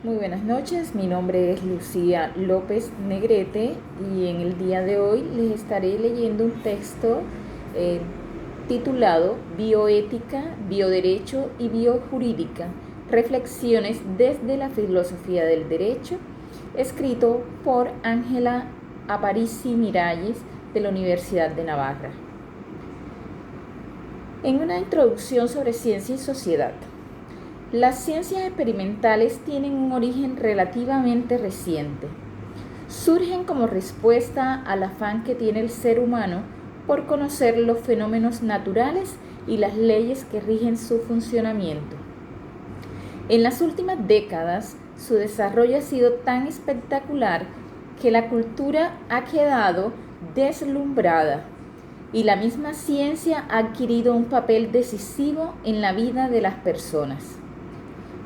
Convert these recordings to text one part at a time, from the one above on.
Muy buenas noches, mi nombre es Lucía López Negrete y en el día de hoy les estaré leyendo un texto eh, titulado Bioética, Bioderecho y Biojurídica, reflexiones desde la filosofía del derecho, escrito por Ángela Aparici Miralles de la Universidad de Navarra. En una introducción sobre ciencia y sociedad. Las ciencias experimentales tienen un origen relativamente reciente. Surgen como respuesta al afán que tiene el ser humano por conocer los fenómenos naturales y las leyes que rigen su funcionamiento. En las últimas décadas, su desarrollo ha sido tan espectacular que la cultura ha quedado deslumbrada y la misma ciencia ha adquirido un papel decisivo en la vida de las personas.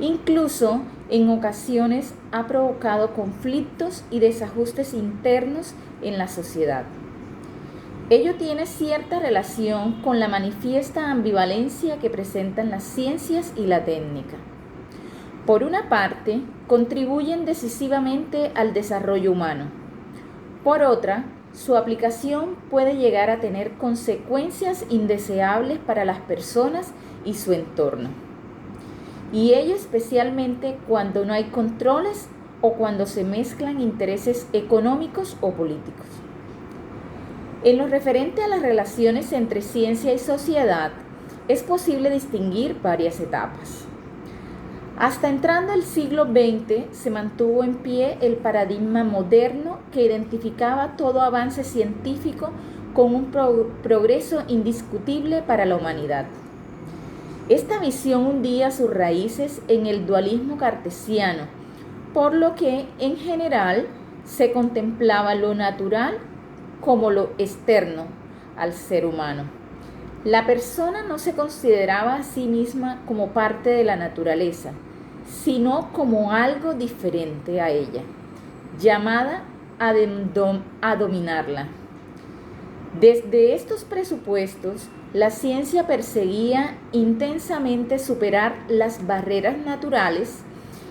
Incluso en ocasiones ha provocado conflictos y desajustes internos en la sociedad. Ello tiene cierta relación con la manifiesta ambivalencia que presentan las ciencias y la técnica. Por una parte, contribuyen decisivamente al desarrollo humano. Por otra, su aplicación puede llegar a tener consecuencias indeseables para las personas y su entorno. Y ello especialmente cuando no hay controles o cuando se mezclan intereses económicos o políticos. En lo referente a las relaciones entre ciencia y sociedad, es posible distinguir varias etapas. Hasta entrando el siglo XX se mantuvo en pie el paradigma moderno que identificaba todo avance científico con un progreso indiscutible para la humanidad. Esta visión hundía sus raíces en el dualismo cartesiano, por lo que en general se contemplaba lo natural como lo externo al ser humano. La persona no se consideraba a sí misma como parte de la naturaleza, sino como algo diferente a ella, llamada a dominarla. Desde estos presupuestos, la ciencia perseguía intensamente superar las barreras naturales,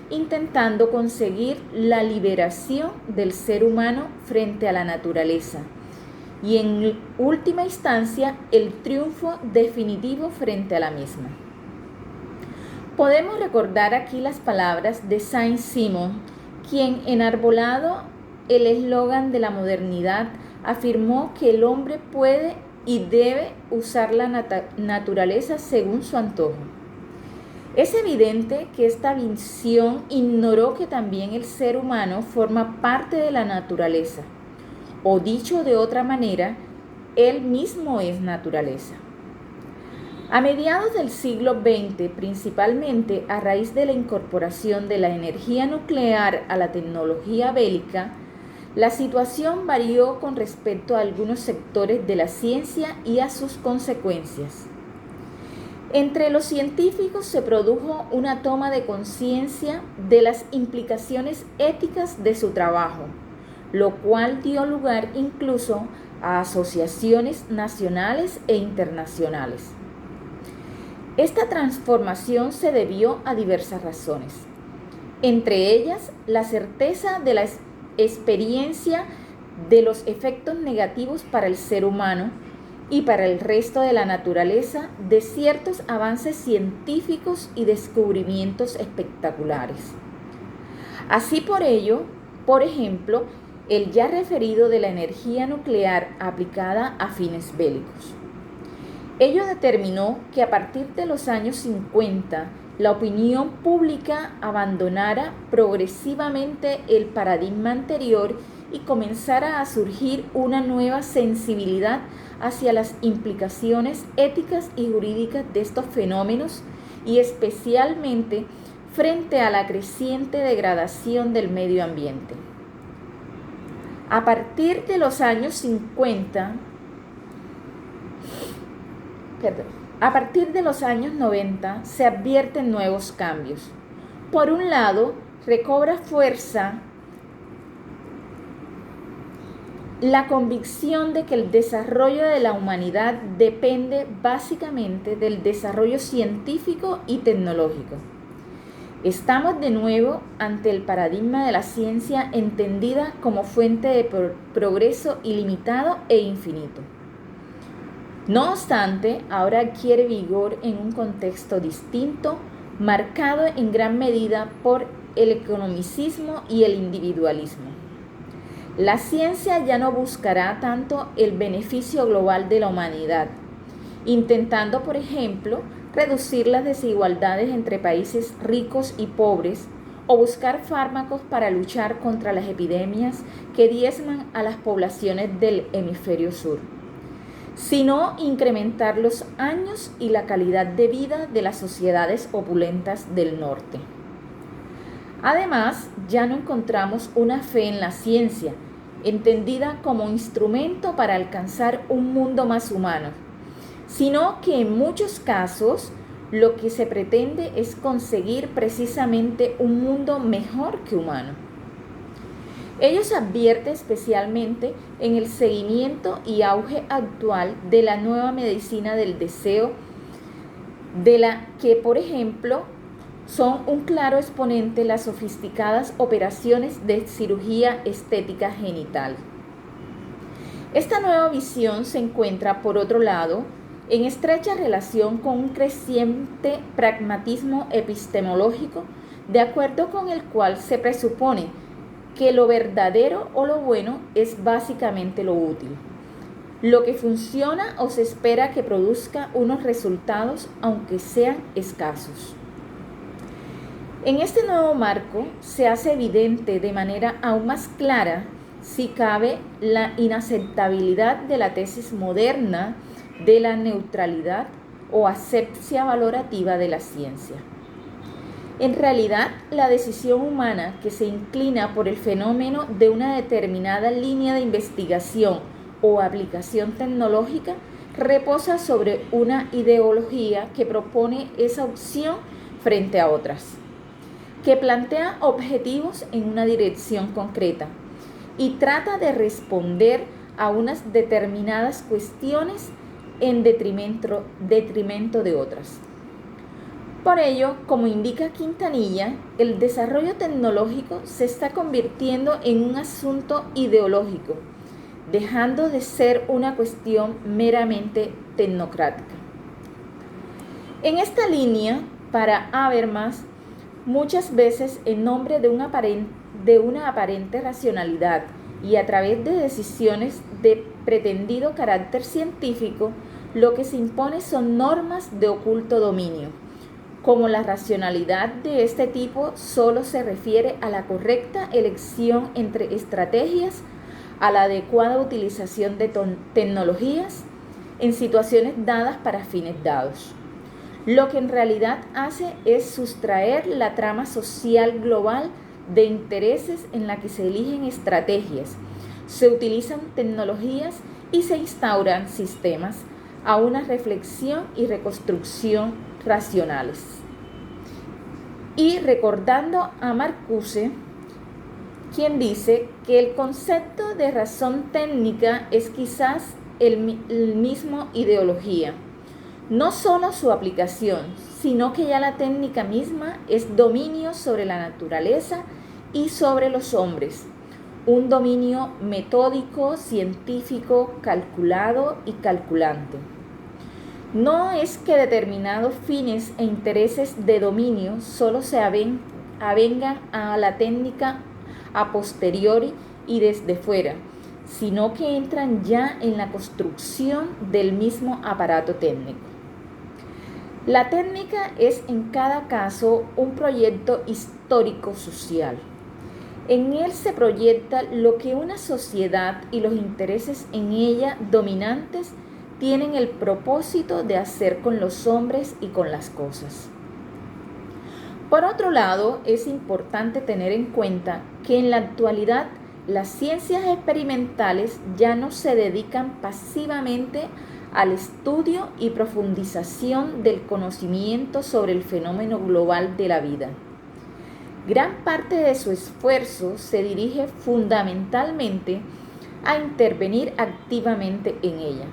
intentando conseguir la liberación del ser humano frente a la naturaleza y en última instancia el triunfo definitivo frente a la misma. Podemos recordar aquí las palabras de Saint-Simon, quien enarbolado el eslogan de la modernidad afirmó que el hombre puede y debe usar la naturaleza según su antojo. Es evidente que esta visión ignoró que también el ser humano forma parte de la naturaleza, o dicho de otra manera, él mismo es naturaleza. A mediados del siglo XX, principalmente a raíz de la incorporación de la energía nuclear a la tecnología bélica, la situación varió con respecto a algunos sectores de la ciencia y a sus consecuencias. Entre los científicos se produjo una toma de conciencia de las implicaciones éticas de su trabajo, lo cual dio lugar incluso a asociaciones nacionales e internacionales. Esta transformación se debió a diversas razones, entre ellas la certeza de la experiencia de los efectos negativos para el ser humano y para el resto de la naturaleza de ciertos avances científicos y descubrimientos espectaculares. Así por ello, por ejemplo, el ya referido de la energía nuclear aplicada a fines bélicos. Ello determinó que a partir de los años 50, la opinión pública abandonara progresivamente el paradigma anterior y comenzara a surgir una nueva sensibilidad hacia las implicaciones éticas y jurídicas de estos fenómenos y especialmente frente a la creciente degradación del medio ambiente. A partir de los años 50, A partir de los años 90 se advierten nuevos cambios. Por un lado, recobra fuerza la convicción de que el desarrollo de la humanidad depende básicamente del desarrollo científico y tecnológico. Estamos de nuevo ante el paradigma de la ciencia entendida como fuente de progreso ilimitado e infinito. No obstante, ahora adquiere vigor en un contexto distinto, marcado en gran medida por el economicismo y el individualismo. La ciencia ya no buscará tanto el beneficio global de la humanidad, intentando, por ejemplo, reducir las desigualdades entre países ricos y pobres o buscar fármacos para luchar contra las epidemias que diezman a las poblaciones del hemisferio sur, sino incrementar los años y la calidad de vida de las sociedades opulentas del norte. Además, ya no encontramos una fe en la ciencia, entendida como instrumento para alcanzar un mundo más humano, sino que en muchos casos lo que se pretende es conseguir precisamente un mundo mejor que humano. Ello se advierte especialmente en el seguimiento y auge actual de la nueva medicina del deseo, de la que, por ejemplo, son un claro exponente las sofisticadas operaciones de cirugía estética genital. Esta nueva visión se encuentra, por otro lado, en estrecha relación con un creciente pragmatismo epistemológico, de acuerdo con el cual se presupone que lo verdadero o lo bueno es básicamente lo útil, lo que funciona o se espera que produzca unos resultados aunque sean escasos. En este nuevo marco se hace evidente de manera aún más clara, si cabe, la inaceptabilidad de la tesis moderna de la neutralidad o asepsia valorativa de la ciencia. En realidad, la decisión humana que se inclina por el fenómeno de una determinada línea de investigación o aplicación tecnológica reposa sobre una ideología que propone esa opción frente a otras, que plantea objetivos en una dirección concreta y trata de responder a unas determinadas cuestiones en detrimento de otras. Por ello, como indica Quintanilla, el desarrollo tecnológico se está convirtiendo en un asunto ideológico, dejando de ser una cuestión meramente tecnocrática. En esta línea, para Habermas, muchas veces en nombre de una aparente racionalidad y a través de decisiones de pretendido carácter científico, lo que se impone son normas de oculto dominio. Como la racionalidad de este tipo solo se refiere a la correcta elección entre estrategias, a la adecuada utilización de tecnologías en situaciones dadas para fines dados. Lo que en realidad hace es sustraer la trama social global de intereses en la que se eligen estrategias, se utilizan tecnologías y se instauran sistemas a una reflexión y reconstrucción racionales. Y recordando a Marcuse, quien dice que el concepto de razón técnica es quizás el mismo ideología, no solo su aplicación, sino que ya la técnica misma es dominio sobre la naturaleza y sobre los hombres, un dominio metódico, científico, calculado y calculante. No es que determinados fines e intereses de dominio solo se avengan a la técnica a posteriori y desde fuera, sino que entran ya en la construcción del mismo aparato técnico. La técnica es en cada caso un proyecto histórico-social. En él se proyecta lo que una sociedad y los intereses en ella dominantes tienen el propósito de hacer con los hombres y con las cosas. Por otro lado, es importante tener en cuenta que en la actualidad las ciencias experimentales ya no se dedican pasivamente al estudio y profundización del conocimiento sobre el fenómeno global de la vida. Gran parte de su esfuerzo se dirige fundamentalmente a intervenir activamente en ella.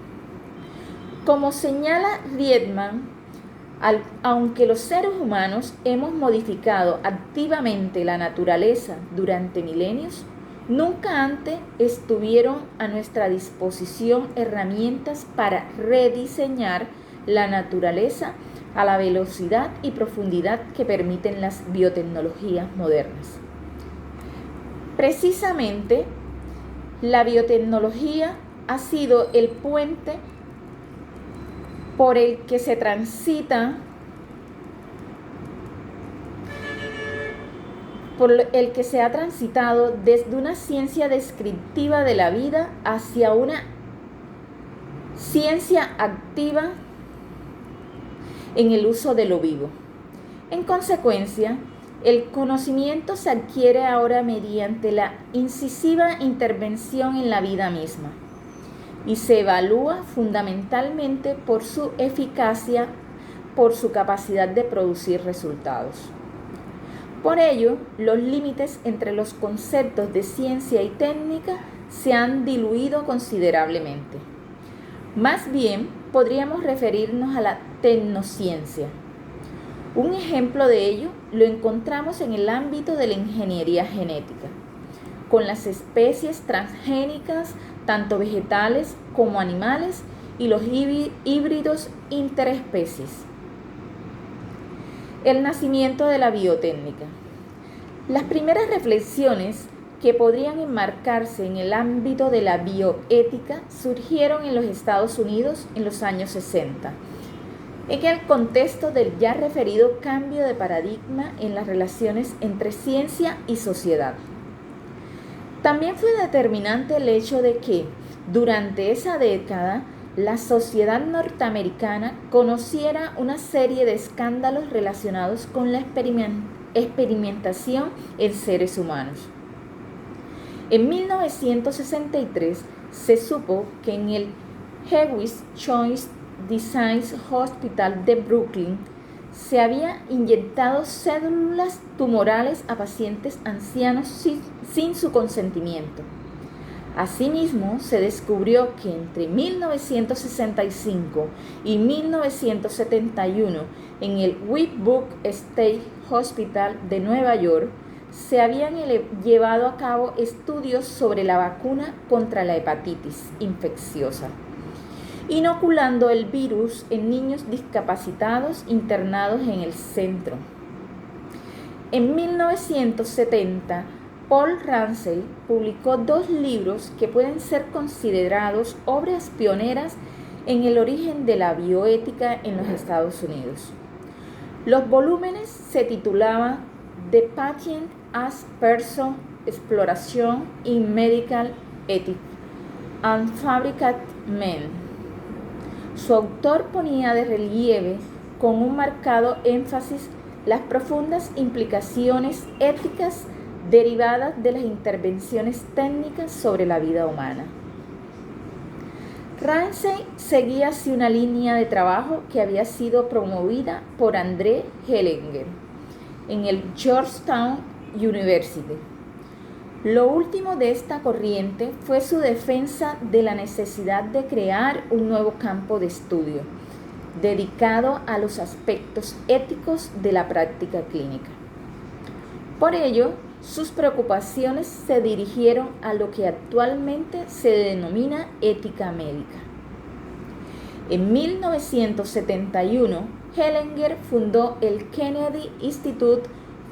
Como señala Riemann, Aunque los seres humanos hemos modificado activamente la naturaleza durante milenios, nunca antes estuvieron a nuestra disposición herramientas para rediseñar la naturaleza a la velocidad y profundidad que permiten las biotecnologías modernas. Precisamente, la biotecnología ha sido el puente por el que se ha transitado desde una ciencia descriptiva de la vida hacia una ciencia activa en el uso de lo vivo. En consecuencia, el conocimiento se adquiere ahora mediante la incisiva intervención en la vida misma y se evalúa fundamentalmente por su eficacia, por su capacidad de producir resultados. Por ello, los límites entre los conceptos de ciencia y técnica se han diluido considerablemente. Más bien, podríamos referirnos a la tecnociencia. Un ejemplo de ello lo encontramos en el ámbito de la ingeniería genética, con las especies transgénicas, tanto vegetales como animales, y los híbridos interespecies. El nacimiento de la biotécnica. Las primeras reflexiones que podrían enmarcarse en el ámbito de la bioética surgieron en los Estados Unidos en los años 60, en el contexto del ya referido cambio de paradigma en las relaciones entre ciencia y sociedad. También fue determinante el hecho de que, durante esa década, la sociedad norteamericana conociera una serie de escándalos relacionados con la experimentación en seres humanos. En 1963 se supo que en el Hewitt Choice Design Hospital de Brooklyn se había inyectado células tumorales a pacientes ancianos sin su consentimiento. Asimismo, se descubrió que entre 1965 y 1971 en el Whitbrook State Hospital de Nueva York se habían llevado a cabo estudios sobre la vacuna contra la hepatitis infecciosa, inoculando el virus en niños discapacitados internados en el centro. En 1970, Paul Ransel publicó 2 libros que pueden ser considerados obras pioneras en el origen de la bioética en los Estados Unidos. Los volúmenes se titulaban The Patient as Person, Exploration in Medical Ethics and Fabricate Men. Su autor ponía de relieve con un marcado énfasis las profundas implicaciones éticas derivadas de las intervenciones técnicas sobre la vida humana. Ramsey seguía así una línea de trabajo que había sido promovida por André Hellinger en el Georgetown University. Lo último de esta corriente fue su defensa de la necesidad de crear un nuevo campo de estudio dedicado a los aspectos éticos de la práctica clínica. Por ello, sus preocupaciones se dirigieron a lo que actualmente se denomina ética médica. En 1971, Hellinger fundó el Kennedy Institute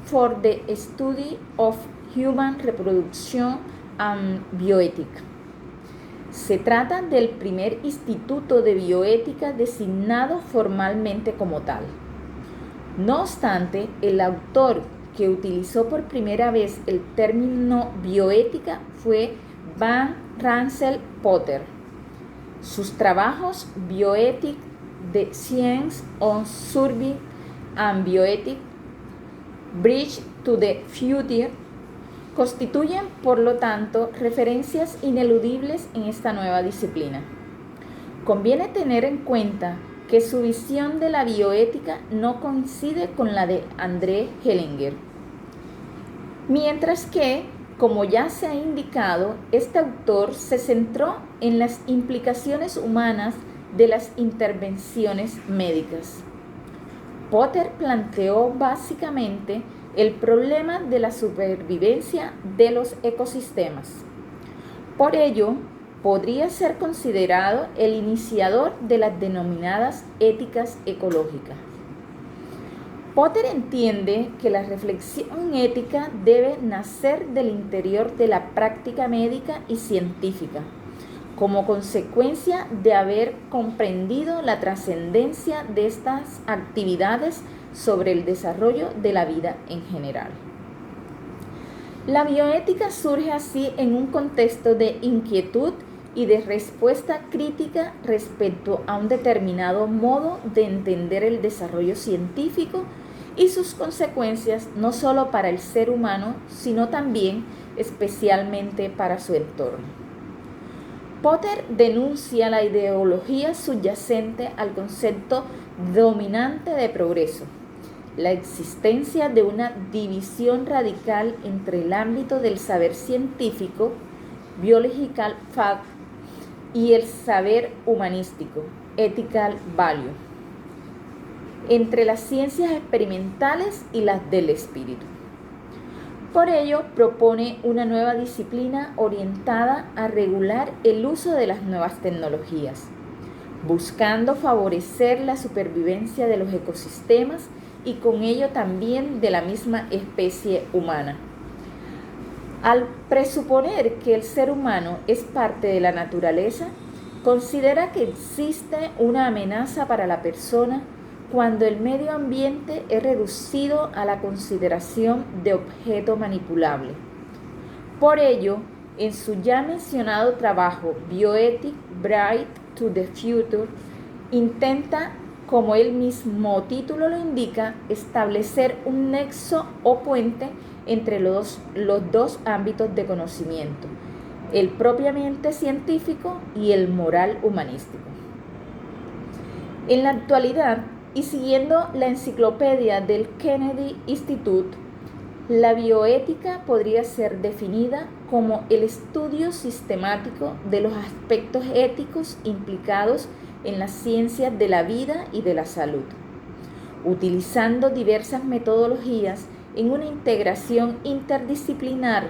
for the Study of Human Reproduction and Bioethics. Se trata del primer instituto de bioética designado formalmente como tal. No obstante, el autor que utilizó por primera vez el término bioética fue Van Rankel Potter. Sus trabajos Bioethics, The Science of Surviving and Bioethics, Bridge to the Future, constituyen, por lo tanto, referencias ineludibles en esta nueva disciplina. Conviene tener en cuenta que su visión de la bioética no coincide con la de André Hellinger, mientras que, como ya se ha indicado, este autor se centró en las implicaciones humanas de las intervenciones médicas. Potter planteó básicamente el problema de la supervivencia de los ecosistemas. Por ello, podría ser considerado el iniciador de las denominadas éticas ecológicas. Potter entiende que la reflexión ética debe nacer del interior de la práctica médica y científica, como consecuencia de haber comprendido la trascendencia de estas actividades sobre el desarrollo de la vida en general. La bioética surge así en un contexto de inquietud y de respuesta crítica respecto a un determinado modo de entender el desarrollo científico y sus consecuencias no solo para el ser humano, sino también especialmente para su entorno. Potter denuncia la ideología subyacente al concepto dominante de progreso, la existencia de una división radical entre el ámbito del saber científico, biological fact, y el saber humanístico, ethical value, entre las ciencias experimentales y las del espíritu. Por ello, propone una nueva disciplina orientada a regular el uso de las nuevas tecnologías, buscando favorecer la supervivencia de los ecosistemas y con ello también de la misma especie humana. Al presuponer que el ser humano es parte de la naturaleza, considera que existe una amenaza para la persona cuando el medio ambiente es reducido a la consideración de objeto manipulable. Por ello, en su ya mencionado trabajo Bioethic Bright to the Future, intenta, como el mismo título lo indica, establecer un nexo o puente entre los dos ámbitos de conocimiento, el propiamente científico y el moral humanístico. En la actualidad, y siguiendo la enciclopedia del Kennedy Institute, la bioética podría ser definida como el estudio sistemático de los aspectos éticos implicados en las ciencias de la vida y de la salud, utilizando diversas metodologías en una integración interdisciplinar.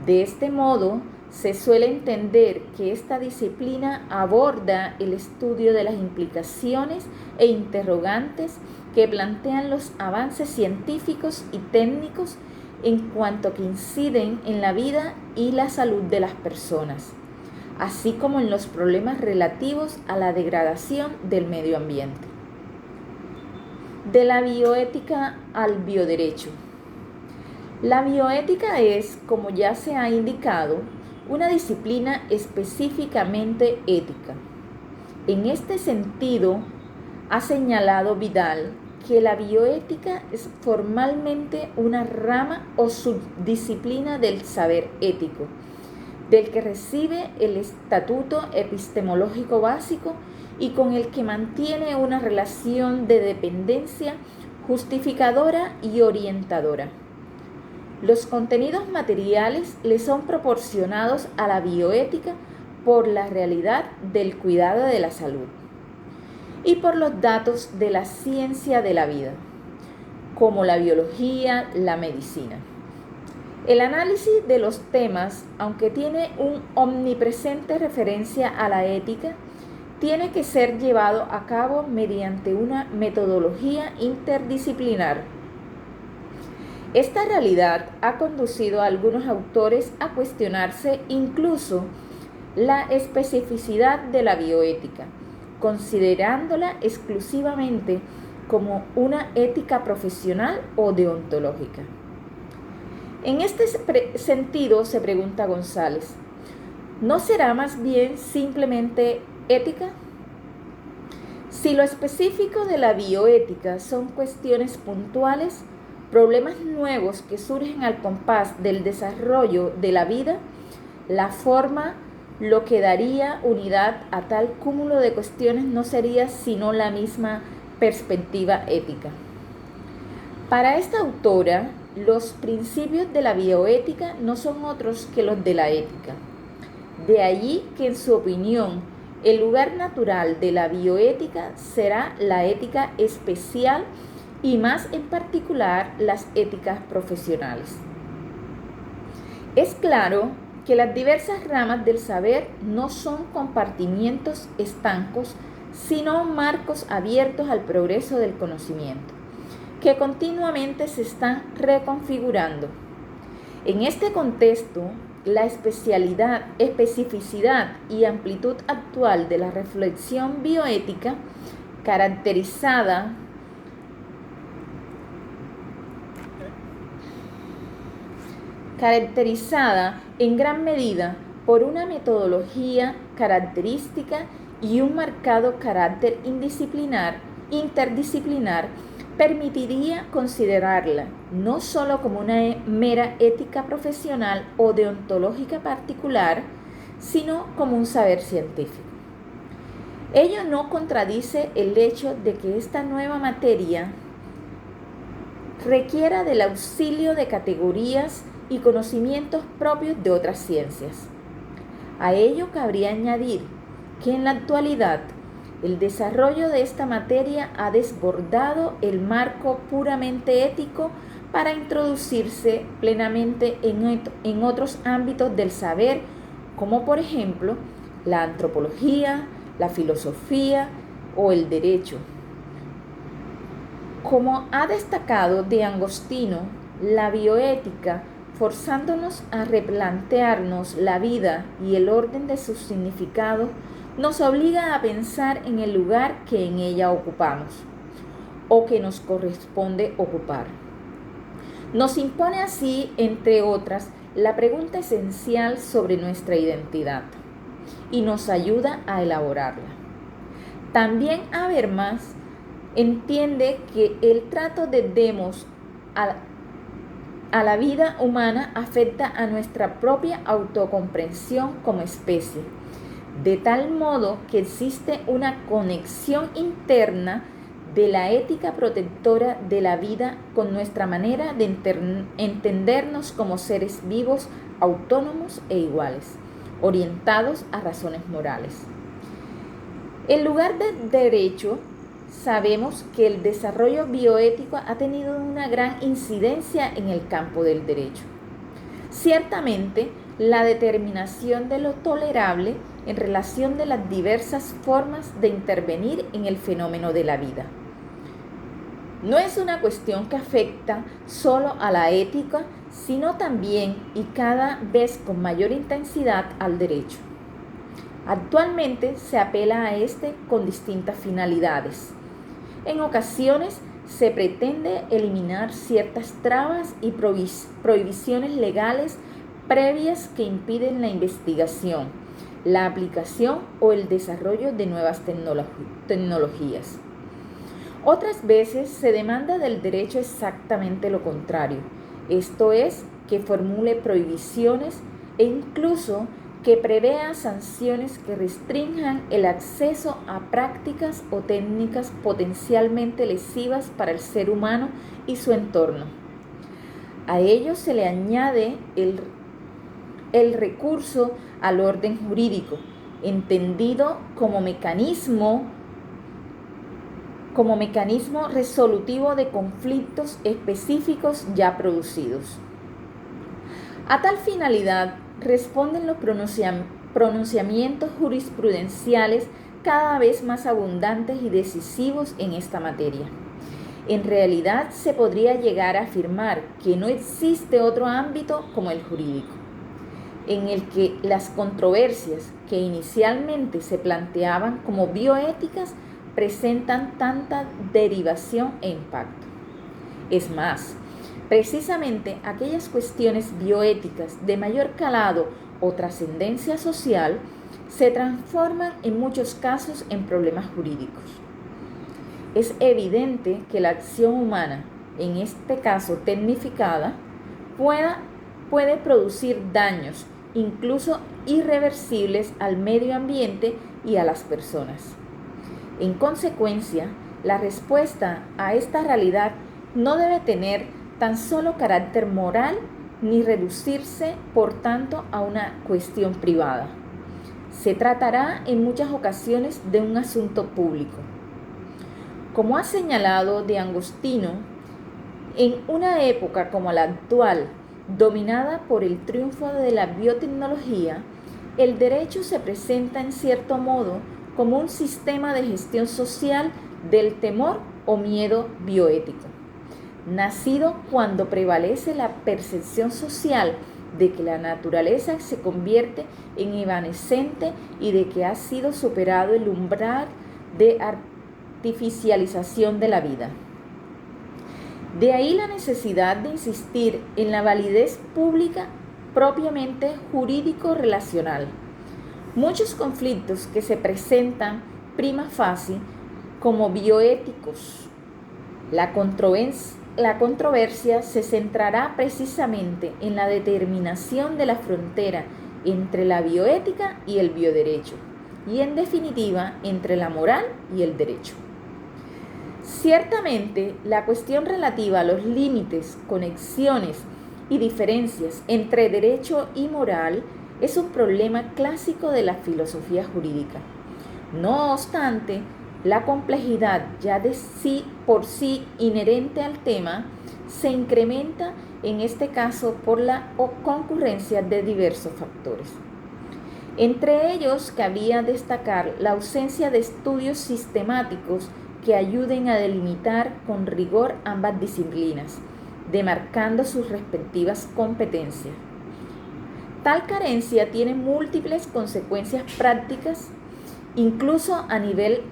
De este modo, se suele entender que esta disciplina aborda el estudio de las implicaciones e interrogantes que plantean los avances científicos y técnicos en cuanto que inciden en la vida y la salud de las personas, así como en los problemas relativos a la degradación del medio ambiente. De la bioética al bioderecho. La bioética es, como ya se ha indicado, una disciplina específicamente ética. En este sentido, ha señalado Vidal que la bioética es formalmente una rama o subdisciplina del saber ético, del que recibe el estatuto epistemológico básico y con el que mantiene una relación de dependencia justificadora y orientadora. Los contenidos materiales le son proporcionados a la bioética por la realidad del cuidado de la salud y por los datos de la ciencia de la vida, como la biología, la medicina. El análisis de los temas, aunque tiene una omnipresente referencia a la ética, tiene que ser llevado a cabo mediante una metodología interdisciplinar. Esta realidad ha conducido a algunos autores a cuestionarse incluso la especificidad de la bioética, considerándola exclusivamente como una ética profesional o deontológica. En este sentido, se pregunta González, ¿no será más bien simplemente ética? Si lo específico de la bioética son cuestiones puntuales, problemas nuevos que surgen al compás del desarrollo de la vida, la forma, lo que daría unidad a tal cúmulo de cuestiones no sería sino la misma perspectiva ética. Para esta autora, los principios de la bioética no son otros que los de la ética. De allí que, en su opinión, El lugar natural de la bioética será la ética especial y más en particular las éticas profesionales. Es claro que las diversas ramas del saber no son compartimientos estancos, sino marcos abiertos al progreso del conocimiento, que continuamente se están reconfigurando. En este contexto, la especificidad y amplitud actual de la reflexión bioética, caracterizada en gran medida por una metodología característica y un marcado carácter interdisciplinar, permitiría considerarla no solo como una mera ética profesional o deontológica particular, sino como un saber científico. Ello no contradice el hecho de que esta nueva materia requiera del auxilio de categorías y conocimientos propios de otras ciencias. A ello cabría añadir que en la actualidad el desarrollo de esta materia ha desbordado el marco puramente ético para introducirse plenamente en otros ámbitos del saber, como por ejemplo la antropología, la filosofía o el derecho. Como ha destacado De Agostino, la bioética, forzándonos a replantearnos la vida y el orden de sus significados, nos obliga a pensar en el lugar que en ella ocupamos o que nos corresponde ocupar. Nos impone así, entre otras, la pregunta esencial sobre nuestra identidad y nos ayuda a elaborarla. También Habermas entiende que el trato de demos a la vida humana afecta a nuestra propia autocomprensión como especie, de tal modo que existe una conexión interna de la ética protectora de la vida con nuestra manera de entendernos como seres vivos, autónomos e iguales, orientados a razones morales. En lugar del derecho, sabemos que el desarrollo bioético ha tenido una gran incidencia en el campo del derecho. Ciertamente, la determinación de lo tolerable en relación de las diversas formas de intervenir en el fenómeno de la vida. No es una cuestión que afecta solo a la ética, sino también y cada vez con mayor intensidad al derecho. Actualmente se apela a este con distintas finalidades. En ocasiones se pretende eliminar ciertas trabas y prohibiciones legales previas que impiden la investigación, la aplicación o el desarrollo de nuevas tecnologías. Otras veces se demanda del derecho exactamente lo contrario, esto es, que formule prohibiciones e incluso que prevea sanciones que restrinjan el acceso a prácticas o técnicas potencialmente lesivas para el ser humano y su entorno. A ello se le añade el recurso al orden jurídico, entendido como mecanismo resolutivo de conflictos específicos ya producidos. A tal finalidad responden los pronunciamientos jurisprudenciales cada vez más abundantes y decisivos en esta materia. En realidad se podría llegar a afirmar que no existe otro ámbito como el jurídico, en el que las controversias que inicialmente se planteaban como bioéticas presentan tanta derivación e impacto. Es más, precisamente aquellas cuestiones bioéticas de mayor calado o trascendencia social se transforman en muchos casos en problemas jurídicos. Es evidente que la acción humana, en este caso tecnificada, puede producir daños, incluso irreversibles, al medio ambiente y a las personas. En consecuencia, la respuesta a esta realidad no debe tener tan solo carácter moral ni reducirse, por tanto, a una cuestión privada, Se tratará en muchas ocasiones de un asunto público. Como ha señalado De Agostino, en una época como la actual, dominada por el triunfo de la biotecnología, el derecho se presenta en cierto modo como un sistema de gestión social del temor o miedo bioético, nacido cuando prevalece la percepción social de que la naturaleza se convierte en evanescente y de que ha sido superado el umbral de artificialización de la vida. De ahí la necesidad de insistir en la validez pública propiamente jurídico-relacional. Muchos conflictos que se presentan prima facie como bioéticos. La controversia se centrará precisamente en la determinación de la frontera entre la bioética y el bioderecho, y en definitiva entre la moral y el derecho. Ciertamente, la cuestión relativa a los límites, conexiones y diferencias entre derecho y moral es un problema clásico de la filosofía jurídica. No obstante, la complejidad ya de sí por sí inherente al tema se incrementa en este caso por la concurrencia de diversos factores. Entre ellos cabría destacar la ausencia de estudios sistemáticos que ayuden a delimitar con rigor ambas disciplinas, demarcando sus respectivas competencias. Tal carencia tiene múltiples consecuencias prácticas, incluso a nivel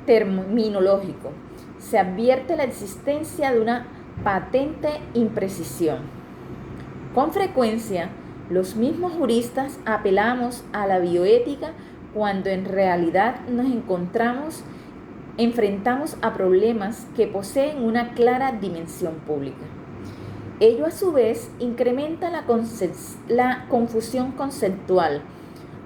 terminológico. Se advierte la existencia de una patente imprecisión. Con frecuencia, los mismos juristas apelamos a la bioética cuando en realidad nos enfrentamos a problemas que poseen una clara dimensión pública. Ello a su vez incrementa la confusión conceptual.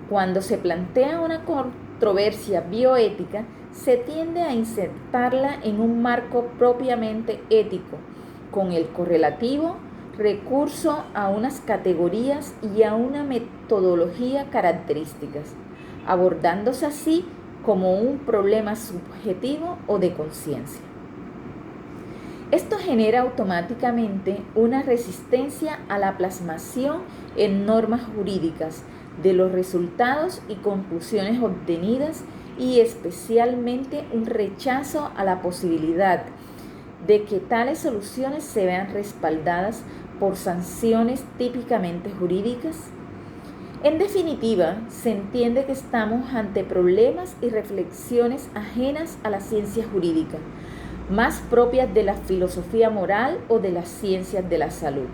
Cuando se plantea una controversia bioética, se tiende a insertarla en un marco propiamente ético, con el correlativo recurso a unas categorías y a una metodología características, abordándose así como un problema subjetivo o de conciencia. Esto genera automáticamente una resistencia a la plasmación en normas jurídicas de los resultados y conclusiones obtenidas y especialmente un rechazo a la posibilidad de que tales soluciones se vean respaldadas por sanciones típicamente jurídicas. En definitiva, se entiende que estamos ante problemas y reflexiones ajenas a la ciencia jurídica, más propias de la filosofía moral o de las ciencias de la salud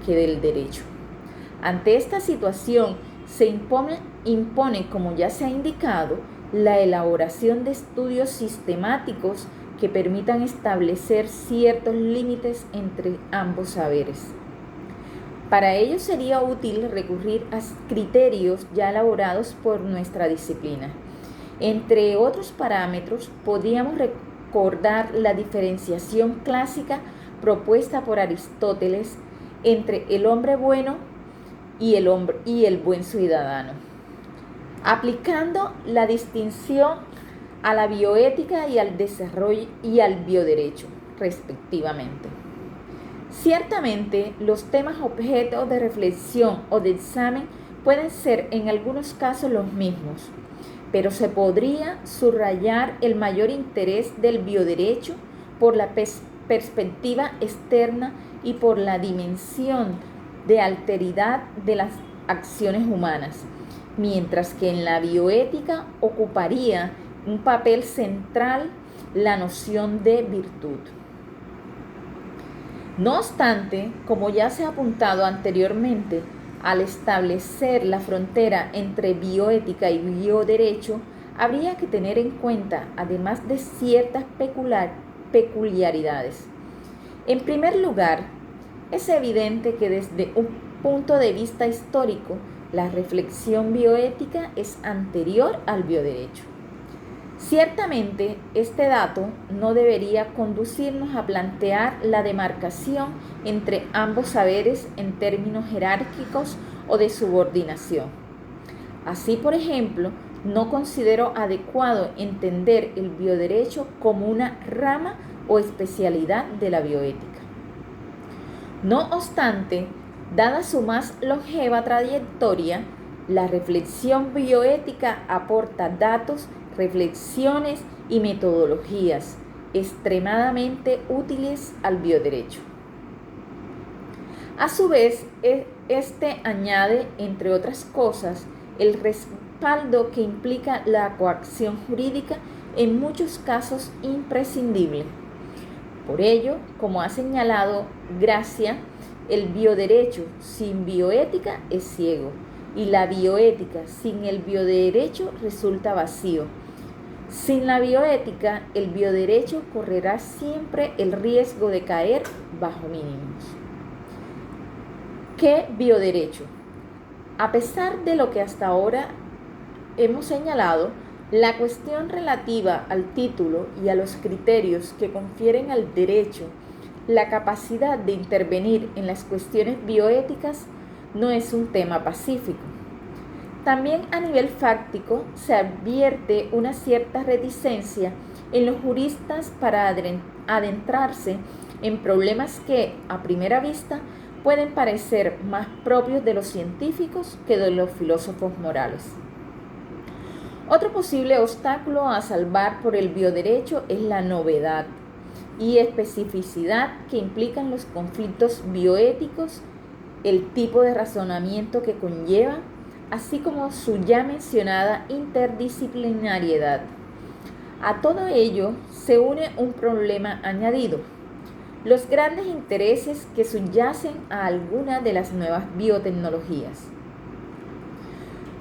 que del derecho. Ante esta situación se impone, como ya se ha indicado, la elaboración de estudios sistemáticos que permitan establecer ciertos límites entre ambos saberes. Para ello sería útil recurrir a criterios ya elaborados por nuestra disciplina. Entre otros parámetros, podríamos recordar la diferenciación clásica propuesta por Aristóteles entre el hombre bueno y el buen ciudadano, aplicando la distinción a la bioética y al desarrollo y al bioderecho, respectivamente. Ciertamente, los temas objeto de reflexión o de examen pueden ser en algunos casos los mismos, pero se podría subrayar el mayor interés del bioderecho por la perspectiva externa y por la dimensión de alteridad de las acciones humanas, mientras que en la bioética ocuparía un papel central la noción de virtud. No obstante, como ya se ha apuntado anteriormente, al establecer la frontera entre bioética y bioderecho, habría que tener en cuenta, además de ciertas peculiaridades. En primer lugar, es evidente que desde un punto de vista histórico, la reflexión bioética es anterior al bioderecho. Ciertamente, este dato no debería conducirnos a plantear la demarcación entre ambos saberes en términos jerárquicos o de subordinación. Así, por ejemplo, no considero adecuado entender el bioderecho como una rama o especialidad de la bioética. No obstante, dada su más longeva trayectoria, la reflexión bioética aporta datos, reflexiones y metodologías extremadamente útiles al bioderecho. A su vez, este añade, entre otras cosas, el respaldo que implica la coacción jurídica, en muchos casos imprescindible. Por ello, como ha señalado Gracia, el bioderecho sin bioética es ciego y la bioética sin el bioderecho resulta vacío. Sin la bioética, el bioderecho correrá siempre el riesgo de caer bajo mínimos. ¿Qué bioderecho? A pesar de lo que hasta ahora hemos señalado, la cuestión relativa al título y a los criterios que confieren al derecho la capacidad de intervenir en las cuestiones bioéticas no es un tema pacífico. También a nivel fáctico se advierte una cierta reticencia en los juristas para adentrarse en problemas que, a primera vista, pueden parecer más propios de los científicos que de los filósofos morales. Otro posible obstáculo a salvar por el bioderecho es la novedad y especificidad que implican los conflictos bioéticos, el tipo de razonamiento que conlleva, así como su ya mencionada interdisciplinariedad. A todo ello se une un problema añadido: los grandes intereses que subyacen a alguna de las nuevas biotecnologías.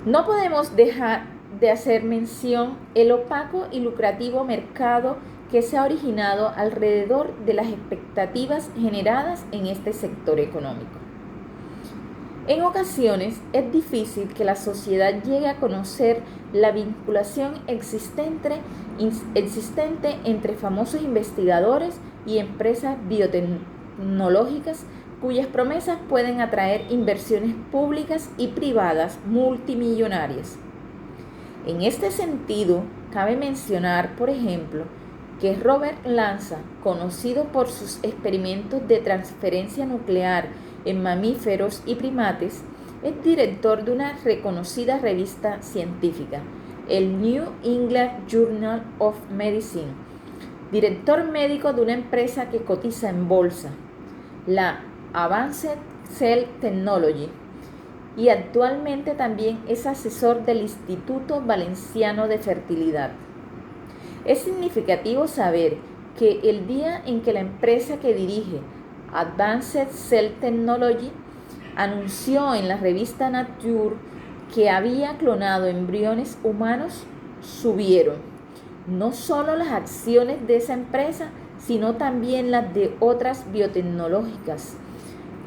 No podemos dejar de hacer mención el opaco y lucrativo mercado que se ha originado alrededor de las expectativas generadas en este sector económico. En ocasiones es difícil que la sociedad llegue a conocer la vinculación existente entre famosos investigadores y empresas biotecnológicas cuyas promesas pueden atraer inversiones públicas y privadas multimillonarias. En este sentido, cabe mencionar, por ejemplo, que Robert Lanza, conocido por sus experimentos de transferencia nuclear en mamíferos y primates, es director de una reconocida revista científica, el New England Journal of Medicine, director médico de una empresa que cotiza en bolsa, la Advanced Cell Technology, y actualmente también es asesor del Instituto Valenciano de Fertilidad. Es significativo saber que el día en que la empresa que dirige, Advanced Cell Technology, anunció en la revista Nature que había clonado embriones humanos, subieron no solo las acciones de esa empresa, sino también las de otras biotecnológicas,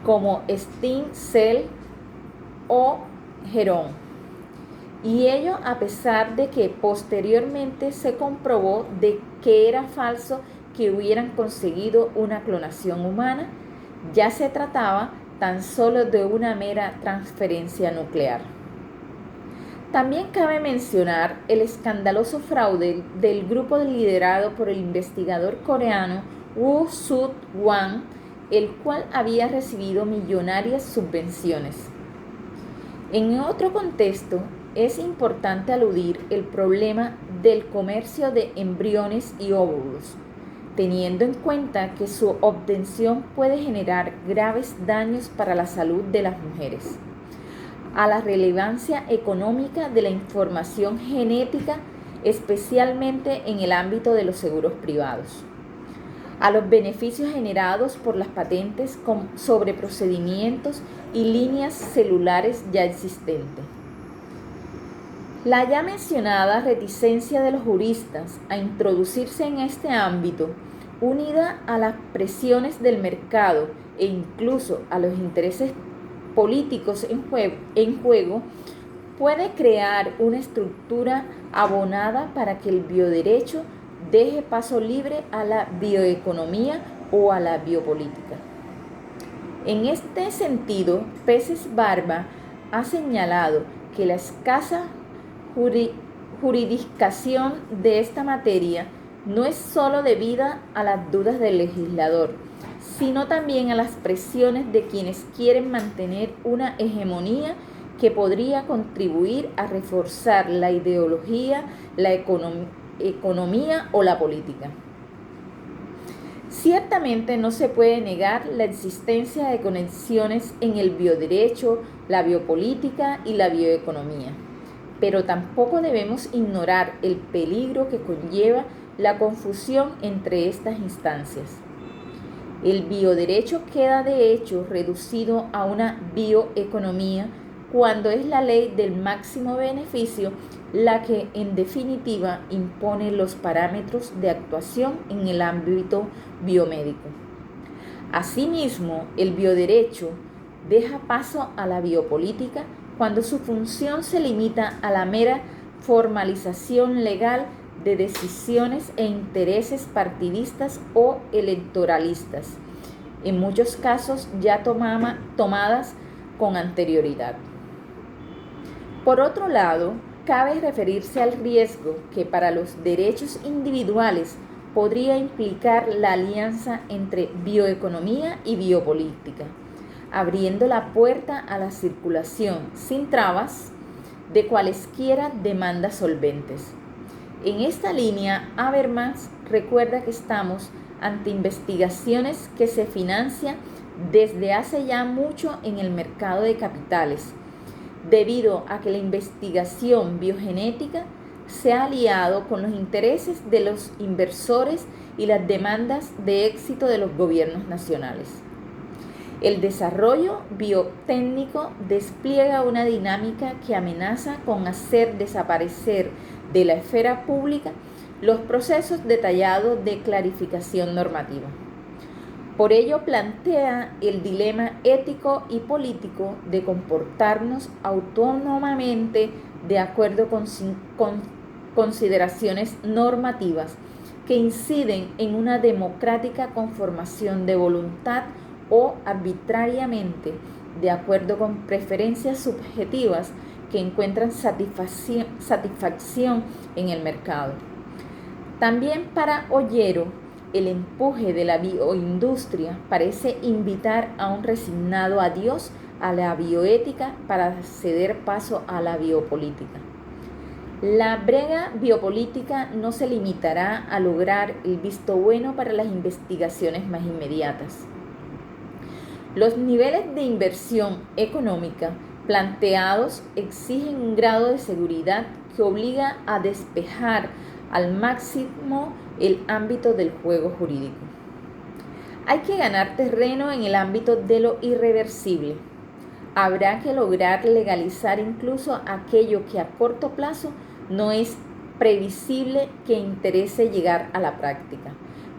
como Stem Cell o Geron. Y ello a pesar de que posteriormente se comprobó de que era falso que hubieran conseguido una clonación humana, ya se trataba tan solo de una mera transferencia nuclear. También cabe mencionar el escandaloso fraude del grupo liderado por el investigador coreano Woo Suk-hwan, el cual había recibido millonarias subvenciones. En otro contexto, es importante aludir el problema del comercio de embriones y óvulos, teniendo en cuenta que su obtención puede generar graves daños para la salud de las mujeres, a la relevancia económica de la información genética, especialmente en el ámbito de los seguros privados, a los beneficios generados por las patentes sobre procedimientos y líneas celulares ya existentes. La ya mencionada reticencia de los juristas a introducirse en este ámbito, unida a las presiones del mercado e incluso a los intereses políticos en juego, puede crear una estructura abonada para que el bioderecho deje paso libre a la bioeconomía o a la biopolítica. En este sentido, Peces Barba ha señalado que la escasa juri- jurisdicción de esta materia no es sólo debida a las dudas del legislador, sino también a las presiones de quienes quieren mantener una hegemonía que podría contribuir a reforzar la ideología, la economía o la política. Ciertamente no se puede negar la existencia de conexiones en el bioderecho, la biopolítica y la bioeconomía, pero tampoco debemos ignorar el peligro que conlleva la confusión entre estas instancias. El bioderecho queda de hecho reducido a una bioeconomía cuando es la ley del máximo beneficio la que en definitiva impone los parámetros de actuación en el ámbito biomédico. Asimismo, el bioderecho deja paso a la biopolítica cuando su función se limita a la mera formalización legal de decisiones e intereses partidistas o electoralistas, en muchos casos ya tomadas con anterioridad. Por otro lado, cabe referirse al riesgo que para los derechos individuales podría implicar la alianza entre bioeconomía y biopolítica, abriendo la puerta a la circulación sin trabas de cualesquiera demandas solventes. En esta línea, Habermas recuerda que estamos ante investigaciones que se financian desde hace ya mucho en el mercado de capitales, debido a que la investigación biogenética se ha aliado con los intereses de los inversores y las demandas de éxito de los gobiernos nacionales. El desarrollo biotécnico despliega una dinámica que amenaza con hacer desaparecer de la esfera pública los procesos detallados de clarificación normativa. Por ello plantea el dilema ético y político de comportarnos autónomamente de acuerdo con consideraciones normativas que inciden en una democrática conformación de voluntad o arbitrariamente de acuerdo con preferencias subjetivas que encuentran satisfacción en el mercado. También para Ollero, el empuje de la bioindustria parece invitar a un resignado adiós a la bioética para ceder paso a la biopolítica. La brega biopolítica no se limitará a lograr el visto bueno para las investigaciones más inmediatas. Los niveles de inversión económica planteados exigen un grado de seguridad que obliga a despejar al máximo el ámbito del juego jurídico. Hay que ganar terreno en el ámbito de lo irreversible. Habrá que lograr legalizar incluso aquello que a corto plazo no es previsible que interese llegar a la práctica,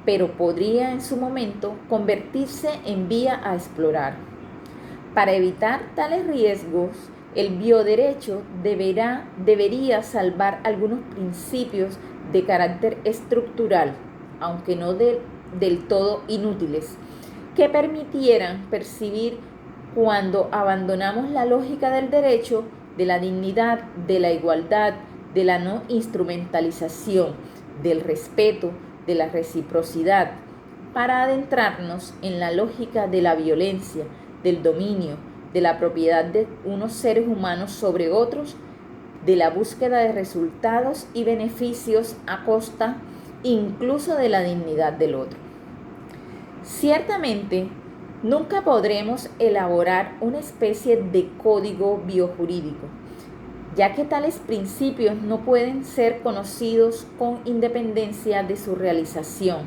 pero podría en su momento convertirse en vía a explorar. Para evitar tales riesgos, el bioderecho debería salvar algunos principios de carácter estructural, aunque no del todo inútiles, que permitieran percibir cuando abandonamos la lógica del derecho, de la dignidad, de la igualdad, de la no instrumentalización, del respeto, de la reciprocidad, para adentrarnos en la lógica de la violencia, del dominio, de la propiedad de unos seres humanos sobre otros, de la búsqueda de resultados y beneficios a costa incluso de la dignidad del otro. Ciertamente, nunca podremos elaborar una especie de código biojurídico, ya que tales principios no pueden ser conocidos con independencia de su realización,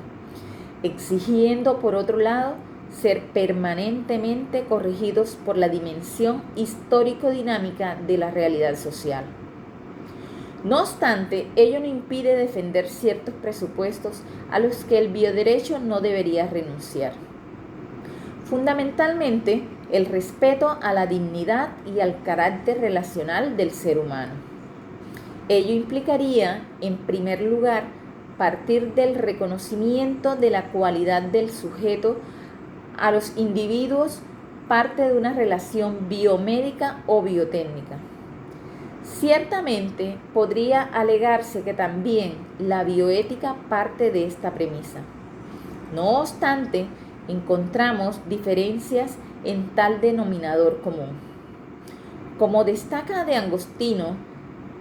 exigiendo por otro lado ser permanentemente corregidos por la dimensión histórico-dinámica de la realidad social. No obstante, ello no impide defender ciertos presupuestos a los que el bioderecho no debería renunciar. Fundamentalmente, el respeto a la dignidad y al carácter relacional del ser humano. Ello implicaría, en primer lugar, partir del reconocimiento de la cualidad del sujeto a los individuos parte de una relación biomédica o biotécnica. Ciertamente podría alegarse que también la bioética parte de esta premisa. No obstante, encontramos diferencias en tal denominador común. Como destaca De Agostino,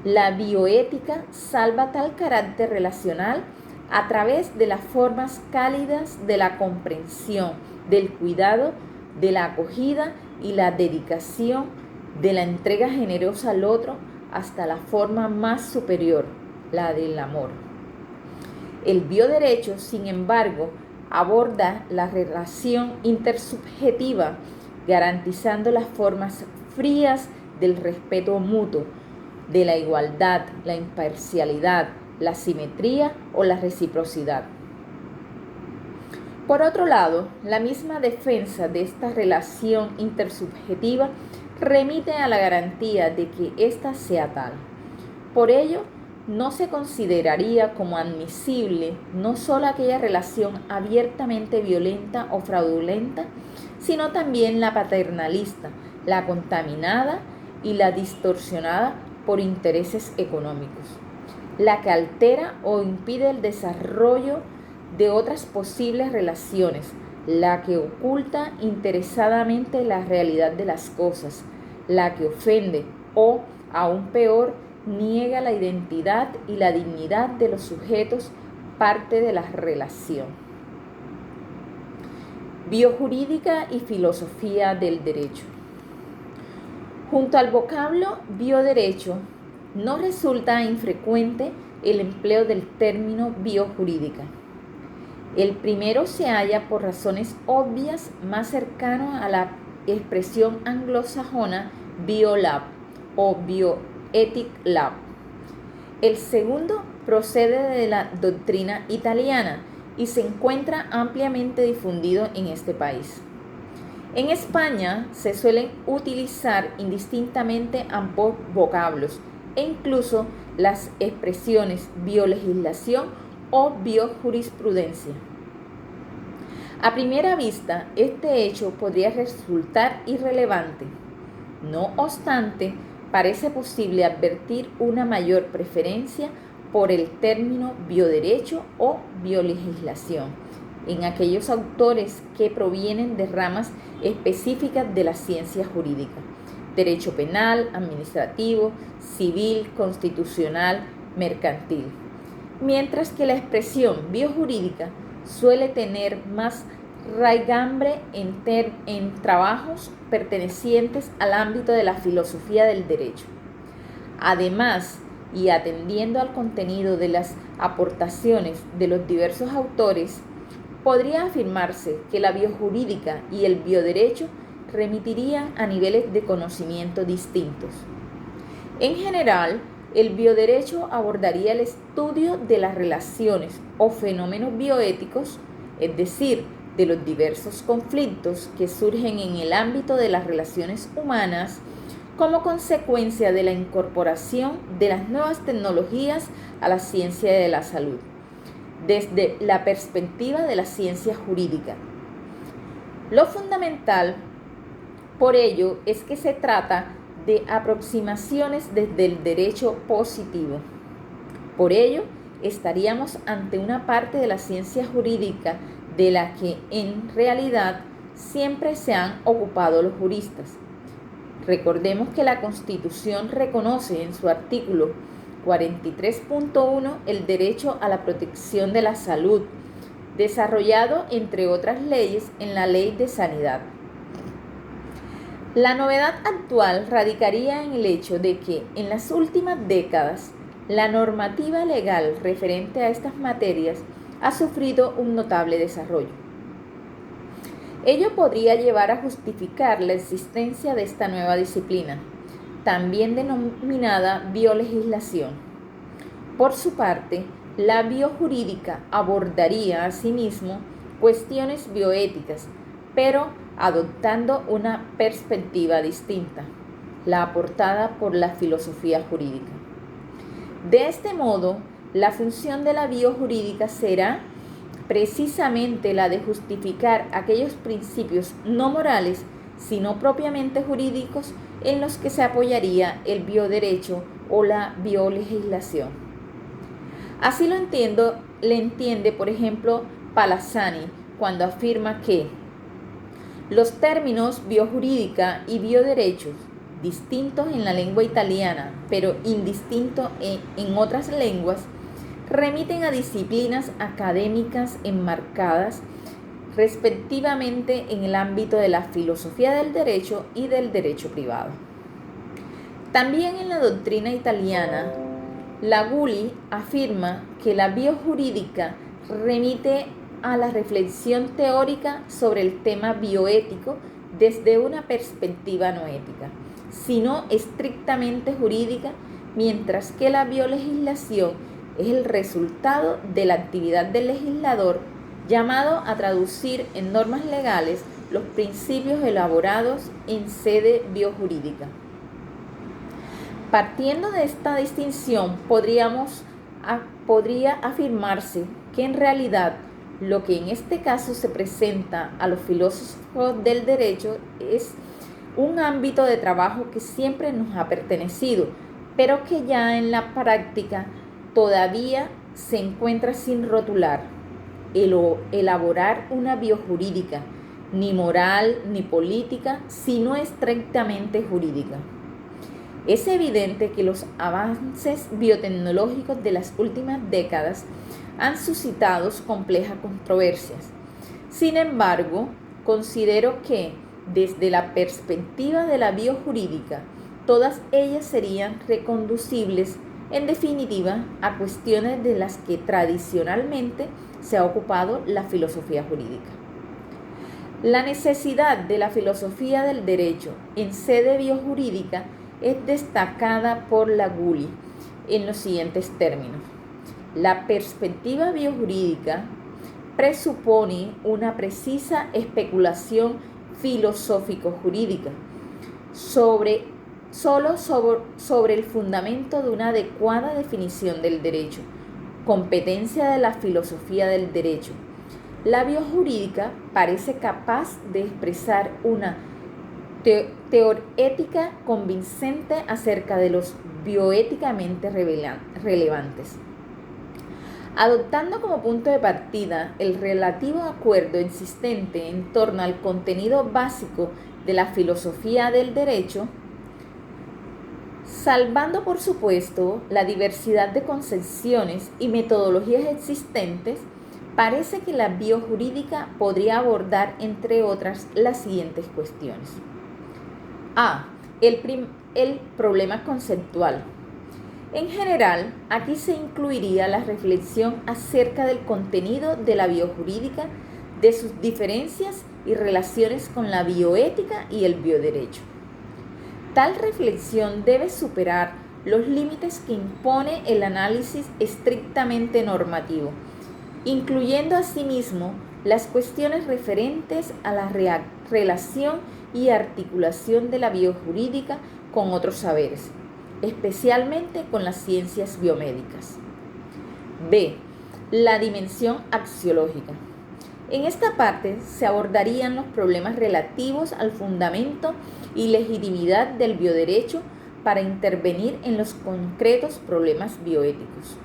la bioética salva tal carácter relacional a través de las formas cálidas de la comprensión, del cuidado, de la acogida y la dedicación, de la entrega generosa al otro, hasta la forma más superior, la del amor. El bioderecho, sin embargo, aborda la relación intersubjetiva, garantizando las formas frías del respeto mutuo, de la igualdad, la imparcialidad, la simetría o la reciprocidad. Por otro lado, la misma defensa de esta relación intersubjetiva remite a la garantía de que ésta sea tal. Por ello, no se consideraría como admisible no solo aquella relación abiertamente violenta o fraudulenta, sino también la paternalista, la contaminada y la distorsionada por intereses económicos, la que altera o impide el desarrollo de otras posibles relaciones, la que oculta interesadamente la realidad de las cosas, la que ofende o, aún peor, niega la identidad y la dignidad de los sujetos parte de la relación. Biojurídica y filosofía del derecho. Junto al vocablo bioderecho, no resulta infrecuente el empleo del término biojurídica. El primero se halla por razones obvias más cercano a la expresión anglosajona biolab o bioethic lab. El segundo procede de la doctrina italiana y se encuentra ampliamente difundido en este país. En España se suelen utilizar indistintamente ambos vocablos e incluso las expresiones biolegislación o biojurisprudencia. A primera vista, este hecho podría resultar irrelevante. No obstante, parece posible advertir una mayor preferencia por el término bioderecho o biolegislación en aquellos autores que provienen de ramas específicas de la ciencia jurídica: derecho penal, administrativo, civil, constitucional, mercantil. Mientras que la expresión biojurídica suele tener más raigambre en trabajos pertenecientes al ámbito de la filosofía del derecho. Además, y atendiendo al contenido de las aportaciones de los diversos autores, podría afirmarse que la biojurídica y el bioderecho remitirían a niveles de conocimiento distintos. En general, el bioderecho abordaría el estudio de las relaciones o fenómenos bioéticos, es decir, de los diversos conflictos que surgen en el ámbito de las relaciones humanas como consecuencia de la incorporación de las nuevas tecnologías a la ciencia de la salud, desde la perspectiva de la ciencia jurídica. Lo fundamental, por ello, es que se trata de aproximaciones desde el derecho positivo. Por ello, estaríamos ante una parte de la ciencia jurídica de la que en realidad siempre se han ocupado los juristas. Recordemos que la Constitución reconoce en su artículo 43.1 el derecho a la protección de la salud, desarrollado entre otras leyes en la Ley de Sanidad. La novedad actual radicaría en el hecho de que en las últimas décadas la normativa legal referente a estas materias ha sufrido un notable desarrollo. Ello podría llevar a justificar la existencia de esta nueva disciplina, también denominada biolegislación. Por su parte, la biojurídica abordaría asimismo cuestiones bioéticas, pero adoptando una perspectiva distinta, la aportada por la filosofía jurídica. De este modo, la función de la biojurídica será precisamente la de justificar aquellos principios no morales sino propiamente jurídicos en los que se apoyaría el bioderecho o la biolegislación. Así le entiende, por ejemplo, Palazzani cuando afirma que los términos biojurídica y bioderechos, distintos en la lengua italiana, pero indistintos en otras lenguas, remiten a disciplinas académicas enmarcadas respectivamente en el ámbito de la filosofía del derecho y del derecho privado. También en la doctrina italiana, Laguli afirma que la biojurídica remite a la reflexión teórica sobre el tema bioético desde una perspectiva no ética, sino estrictamente jurídica, mientras que la biolegislación es el resultado de la actividad del legislador llamado a traducir en normas legales los principios elaborados en sede biojurídica. Partiendo de esta distinción, podría afirmarse que en realidad lo que en este caso se presenta a los filósofos del derecho es un ámbito de trabajo que siempre nos ha pertenecido, pero que ya en la práctica todavía se encuentra sin rotular. Elaborar una biojurídica, ni moral ni política, sino estrictamente jurídica. Es evidente que los avances biotecnológicos de las últimas décadas han suscitado complejas controversias. Sin embargo, considero que, desde la perspectiva de la biojurídica, todas ellas serían reconducibles, en definitiva, a cuestiones de las que tradicionalmente se ha ocupado la filosofía jurídica. La necesidad de la filosofía del derecho en sede biojurídica es destacada por Laguli en los siguientes términos. La perspectiva biojurídica presupone una precisa especulación filosófico-jurídica sobre el fundamento de una adecuada definición del derecho, competencia de la filosofía del derecho. La biojurídica parece capaz de expresar una teorética convincente acerca de los bioéticamente relevantes. Adoptando como punto de partida el relativo acuerdo existente en torno al contenido básico de la filosofía del derecho, salvando por supuesto la diversidad de concepciones y metodologías existentes, parece que la biojurídica podría abordar, entre otras, las siguientes cuestiones. A. El problema conceptual. En general, aquí se incluiría la reflexión acerca del contenido de la biojurídica, de sus diferencias y relaciones con la bioética y el bioderecho. Tal reflexión debe superar los límites que impone el análisis estrictamente normativo, incluyendo asimismo las cuestiones referentes a la relación y articulación de la biojurídica con otros saberes, especialmente con las ciencias biomédicas. B. La dimensión axiológica. En esta parte se abordarían los problemas relativos al fundamento y legitimidad del bioderecho para intervenir en los concretos problemas bioéticos.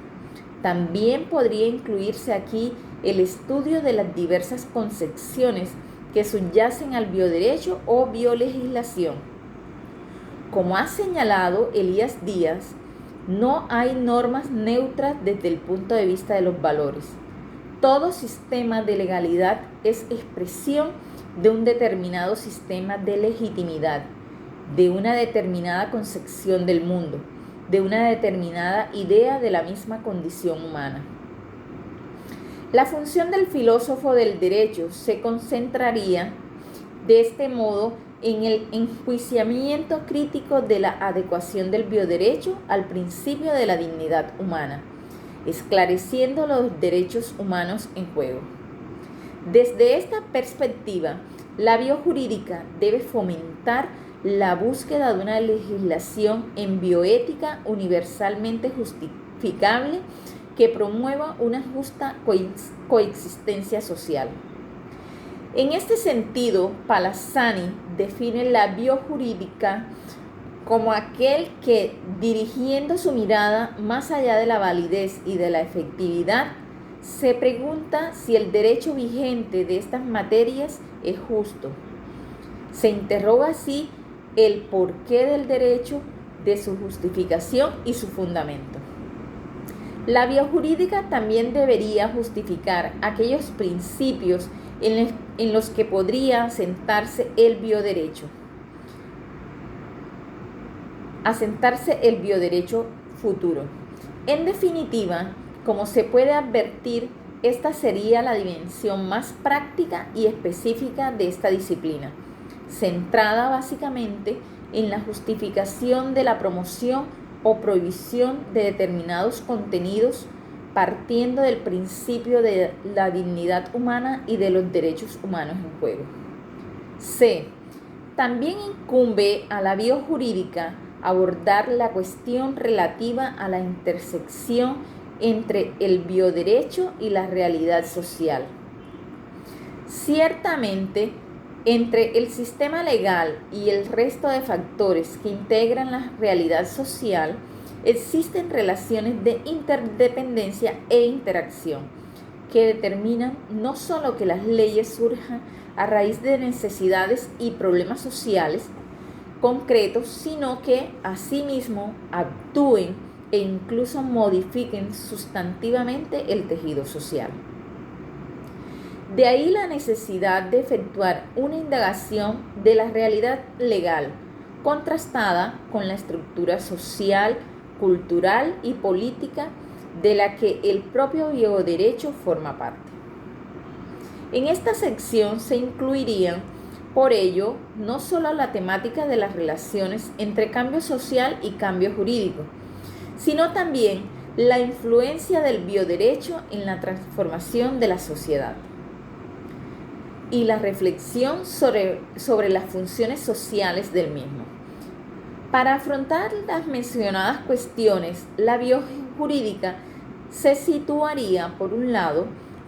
También podría incluirse aquí el estudio de las diversas concepciones que subyacen al bioderecho o biolegislación. Como ha señalado Elías Díaz, no hay normas neutras desde el punto de vista de los valores. Todo sistema de legalidad es expresión de un determinado sistema de legitimidad, de una determinada concepción del mundo, de una determinada idea de la misma condición humana. La función del filósofo del derecho se concentraría de este modo en el enjuiciamiento crítico de la adecuación del bioderecho al principio de la dignidad humana, esclareciendo los derechos humanos en juego. Desde esta perspectiva, la biojurídica debe fomentar la búsqueda de una legislación en bioética universalmente justificable que promueva una justa coexistencia social. En este sentido, Palazzani define la biojurídica como aquel que, dirigiendo su mirada más allá de la validez y de la efectividad, se pregunta si el derecho vigente de estas materias es justo. Se interroga así el porqué del derecho, de su justificación y su fundamento. La biojurídica también debería justificar aquellos principios en los que podría asentarse el bioderecho futuro. En definitiva, como se puede advertir, esta sería la dimensión más práctica y específica de esta disciplina, centrada básicamente en la justificación de la promoción o prohibición de determinados contenidos, partiendo del principio de la dignidad humana y de los derechos humanos en juego. C. También incumbe a la biojurídica abordar la cuestión relativa a la intersección entre el bioderecho y la realidad social. Ciertamente, entre el sistema legal y el resto de factores que integran la realidad social, existen relaciones de interdependencia e interacción que determinan no solo que las leyes surjan a raíz de necesidades y problemas sociales concretos, sino que asimismo actúen e incluso modifiquen sustantivamente el tejido social. De ahí la necesidad de efectuar una indagación de la realidad legal, contrastada con la estructura social, cultural y política de la que el propio bioderecho forma parte. En esta sección se incluirían, por ello, no solo la temática de las relaciones entre cambio social y cambio jurídico, sino también la influencia del bioderecho en la transformación de la sociedad y la reflexión sobre las funciones sociales del mismo. Para afrontar las mencionadas cuestiones, la biojurídica se situaría, por un lado,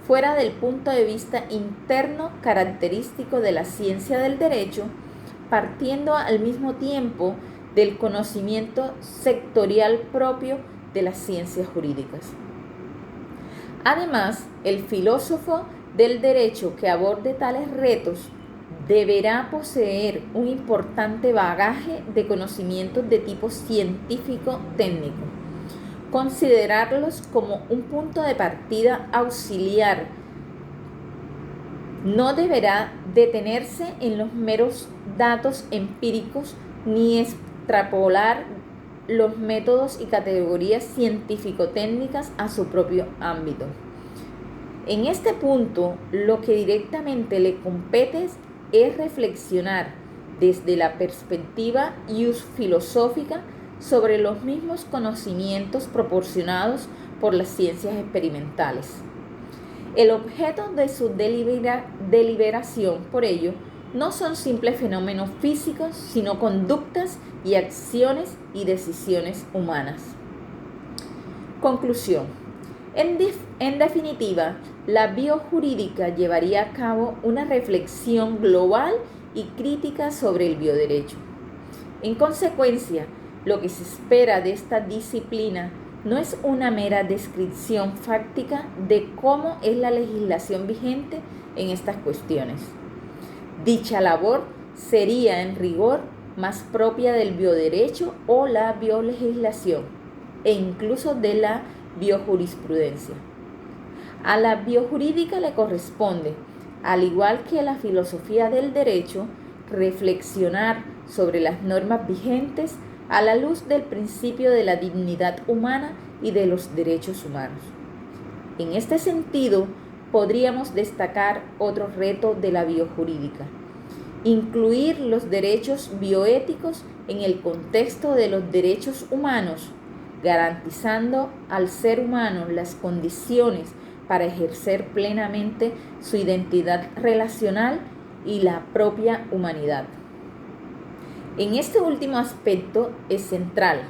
fuera del punto de vista interno característico de la ciencia del derecho, partiendo al mismo tiempo del conocimiento sectorial propio de las ciencias jurídicas. Además, el filósofo del derecho que aborde tales retos deberá poseer un importante bagaje de conocimientos de tipo científico-técnico, considerarlos como un punto de partida auxiliar. No deberá detenerse en los meros datos empíricos ni extrapolar los métodos y categorías científico-técnicas a su propio ámbito. En este punto, lo que directamente le compete es reflexionar desde la perspectiva filosófica sobre los mismos conocimientos proporcionados por las ciencias experimentales. El objeto de su deliberación, por ello, no son simples fenómenos físicos, sino conductas y acciones y decisiones humanas. Conclusión. En definitiva, la biojurídica llevaría a cabo una reflexión global y crítica sobre el bioderecho. En consecuencia, lo que se espera de esta disciplina no es una mera descripción fáctica de cómo es la legislación vigente en estas cuestiones. Dicha labor sería, en rigor, más propia del bioderecho o la biolegislación, e incluso de la biojurisprudencia. A la biojurídica le corresponde, al igual que a la filosofía del derecho, reflexionar sobre las normas vigentes a la luz del principio de la dignidad humana y de los derechos humanos. En este sentido, podríamos destacar otro reto de la biojurídica: incluir los derechos bioéticos en el contexto de los derechos humanos, garantizando al ser humano las condiciones para ejercer plenamente su identidad relacional y la propia humanidad. En este último aspecto es central,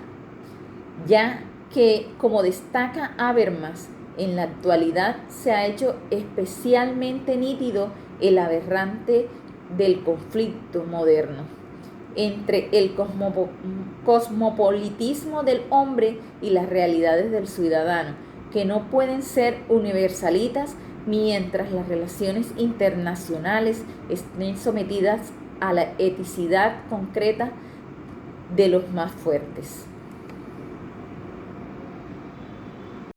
ya que, como destaca Habermas En la actualidad se ha hecho especialmente nítido el aberrante del conflicto moderno entre el cosmopolitismo del hombre y las realidades del ciudadano, que no pueden ser universalitas mientras las relaciones internacionales estén sometidas a la eticidad concreta de los más fuertes.